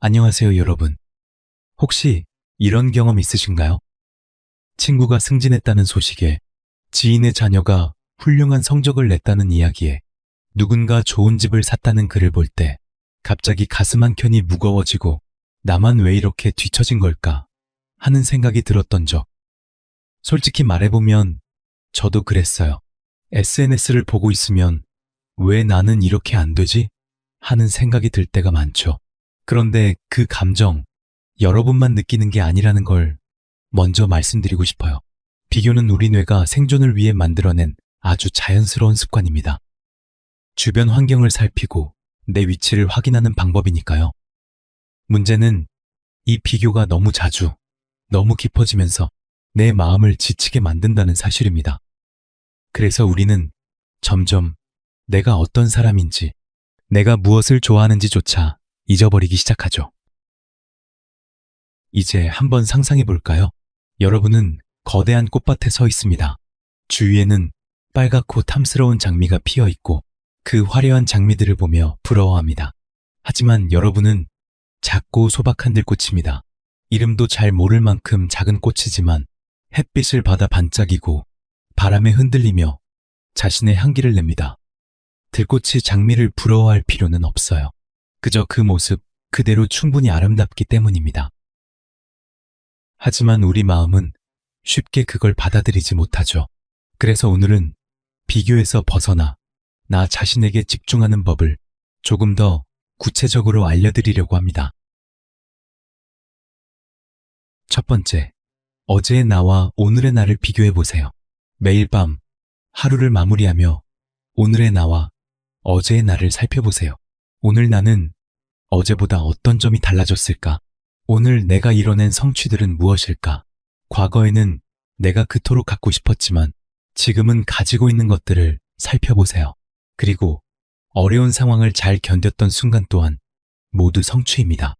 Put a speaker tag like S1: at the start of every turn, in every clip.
S1: 안녕하세요, 여러분. 혹시 이런 경험 있으신가요? 친구가 승진했다는 소식에, 지인의 자녀가 훌륭한 성적을 냈다는 이야기에, 누군가 좋은 집을 샀다는 글을 볼 때, 갑자기 가슴 한켠이 무거워지고, 나만 왜 이렇게 뒤처진 걸까? 하는 생각이 들었던 적. 솔직히 말해보면, 저도 그랬어요. SNS를 보고 있으면, 왜 나는 이렇게 안 되지? 하는 생각이 들 때가 많죠. 그런데 그 감정, 여러분만 느끼는 게 아니라는 걸 먼저 말씀드리고 싶어요. 비교는 우리 뇌가 생존을 위해 만들어낸 아주 자연스러운 습관입니다. 주변 환경을 살피고 내 위치를 확인하는 방법이니까요. 문제는 이 비교가 너무 자주, 너무 깊어지면서 내 마음을 지치게 만든다는 사실입니다. 그래서 우리는 점점 내가 어떤 사람인지, 내가 무엇을 좋아하는지조차 잊어버리기 시작하죠. 이제 한번 상상해 볼까요? 여러분은 거대한 꽃밭에 서 있습니다. 주위에는 빨갛고 탐스러운 장미가 피어 있고 그 화려한 장미들을 보며 부러워합니다. 하지만 여러분은 작고 소박한 들꽃입니다. 이름도 잘 모를 만큼 작은 꽃이지만 햇빛을 받아 반짝이고 바람에 흔들리며 자신의 향기를 냅니다. 들꽃이 장미를 부러워할 필요는 없어요. 그저 그 모습 그대로 충분히 아름답기 때문입니다. 하지만 우리 마음은 쉽게 그걸 받아들이지 못하죠. 그래서 오늘은 비교에서 벗어나 나 자신에게 집중하는 법을 조금 더 구체적으로 알려드리려고 합니다. 첫 번째, 어제의 나와 오늘의 나를 비교해 보세요. 매일 밤 하루를 마무리하며 오늘의 나와 어제의 나를 살펴보세요. 오늘 나는 어제보다 어떤 점이 달라졌을까? 오늘 내가 이뤄낸 성취들은 무엇일까? 과거에는 내가 그토록 갖고 싶었지만 지금은 가지고 있는 것들을 살펴보세요. 그리고 어려운 상황을 잘 견뎠던 순간 또한 모두 성취입니다.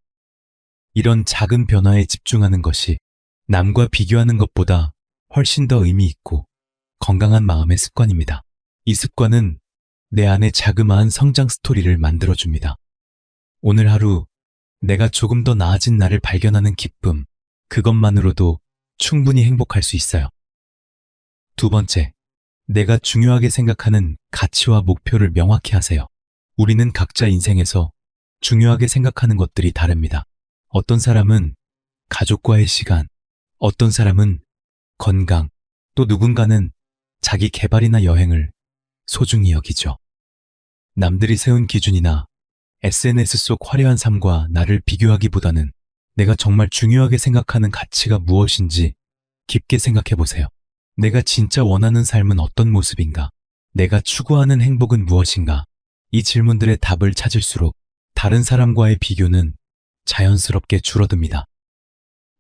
S1: 이런 작은 변화에 집중하는 것이 남과 비교하는 것보다 훨씬 더 의미 있고 건강한 마음의 습관입니다. 이 습관은 내 안에 자그마한 성장 스토리를 만들어줍니다. 오늘 하루 내가 조금 더 나아진 나를 발견하는 기쁨, 그것만으로도 충분히 행복할 수 있어요. 두 번째, 내가 중요하게 생각하는 가치와 목표를 명확히 하세요. 우리는 각자 인생에서 중요하게 생각하는 것들이 다릅니다. 어떤 사람은 가족과의 시간, 어떤 사람은 건강, 또 누군가는 자기 개발이나 여행을 소중히 여기죠. 남들이 세운 기준이나 SNS 속 화려한 삶과 나를 비교하기보다는 내가 정말 중요하게 생각하는 가치가 무엇인지 깊게 생각해 보세요. 내가 진짜 원하는 삶은 어떤 모습인가? 내가 추구하는 행복은 무엇인가? 이 질문들의 답을 찾을수록 다른 사람과의 비교는 자연스럽게 줄어듭니다.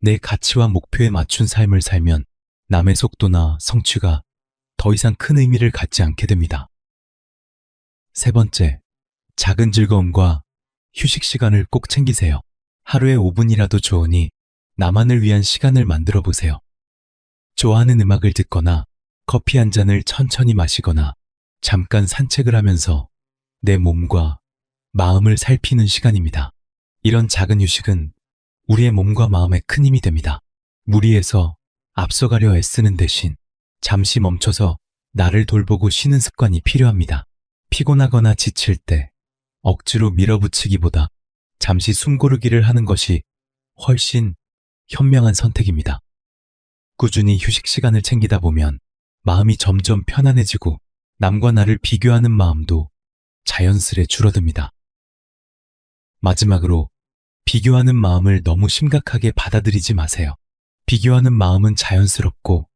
S1: 내 가치와 목표에 맞춘 삶을 살면 남의 속도나 성취가 더 이상 큰 의미를 갖지 않게 됩니다. 세 번째, 작은 즐거움과 휴식 시간을 꼭 챙기세요. 하루에 5분이라도 좋으니 나만을 위한 시간을 만들어 보세요. 좋아하는 음악을 듣거나 커피 한 잔을 천천히 마시거나 잠깐 산책을 하면서 내 몸과 마음을 살피는 시간입니다. 이런 작은 휴식은 우리의 몸과 마음에 큰 힘이 됩니다. 무리해서 앞서가려 애쓰는 대신 잠시 멈춰서 나를 돌보고 쉬는 습관이 필요합니다. 피곤하거나 지칠 때 억지로 밀어붙이기보다 잠시 숨고르기를 하는 것이 훨씬 현명한 선택입니다. 꾸준히 휴식 시간을 챙기다 보면 마음이 점점 편안해지고 남과 나를 비교하는 마음도 자연스레 줄어듭니다. 마지막으로 비교하는 마음을 너무 심각하게 받아들이지 마세요. 비교하는 마음은 자연스럽고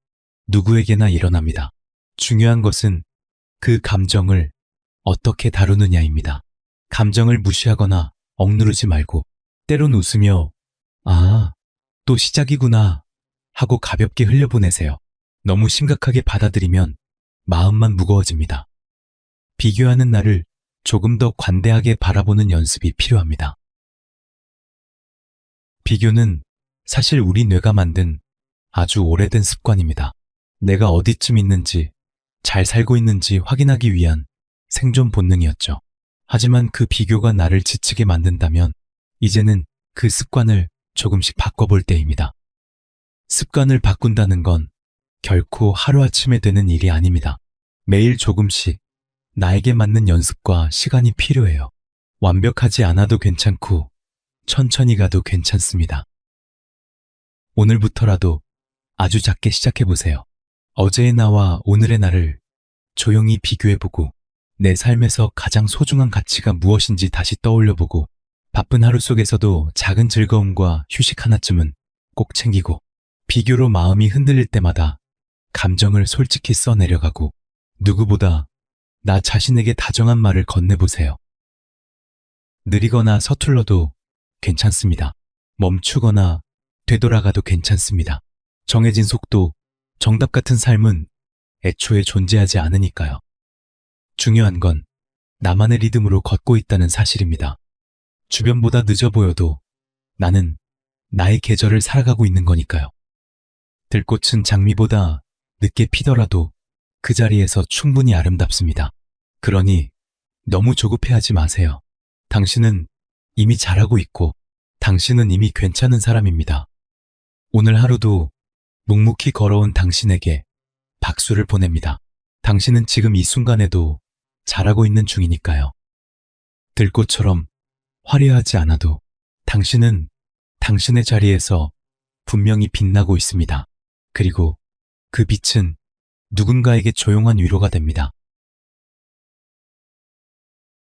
S1: 누구에게나 일어납니다. 중요한 것은 그 감정을 어떻게 다루느냐입니다. 감정을 무시하거나 억누르지 말고 때론 웃으며 아, 또 시작이구나 하고 가볍게 흘려보내세요. 너무 심각하게 받아들이면 마음만 무거워집니다. 비교하는 나를 조금 더 관대하게 바라보는 연습이 필요합니다. 비교는 사실 우리 뇌가 만든 아주 오래된 습관입니다. 내가 어디쯤 있는지, 잘 살고 있는지 확인하기 위한 생존 본능이었죠. 하지만 그 비교가 나를 지치게 만든다면 이제는 그 습관을 조금씩 바꿔볼 때입니다. 습관을 바꾼다는 건 결코 하루아침에 되는 일이 아닙니다. 매일 조금씩 나에게 맞는 연습과 시간이 필요해요. 완벽하지 않아도 괜찮고 천천히 가도 괜찮습니다. 오늘부터라도 아주 작게 시작해보세요. 어제의 나와 오늘의 나를 조용히 비교해보고 내 삶에서 가장 소중한 가치가 무엇인지 다시 떠올려보고 바쁜 하루 속에서도 작은 즐거움과 휴식 하나쯤은 꼭 챙기고 비교로 마음이 흔들릴 때마다 감정을 솔직히 써내려가고 누구보다 나 자신에게 다정한 말을 건네보세요. 느리거나 서툴러도 괜찮습니다. 멈추거나 되돌아가도 괜찮습니다. 정해진 속도, 정답 같은 삶은 애초에 존재하지 않으니까요. 중요한 건 나만의 리듬으로 걷고 있다는 사실입니다. 주변보다 늦어 보여도 나는 나의 계절을 살아가고 있는 거니까요. 들꽃은 장미보다 늦게 피더라도 그 자리에서 충분히 아름답습니다. 그러니 너무 조급해하지 마세요. 당신은 이미 잘하고 있고 당신은 이미 괜찮은 사람입니다. 오늘 하루도 묵묵히 걸어온 당신에게 박수를 보냅니다. 당신은 지금 이 순간에도 잘하고 있는 중이니까요. 들꽃처럼 화려하지 않아도 당신은 당신의 자리에서 분명히 빛나고 있습니다. 그리고 그 빛은 누군가에게 조용한 위로가 됩니다.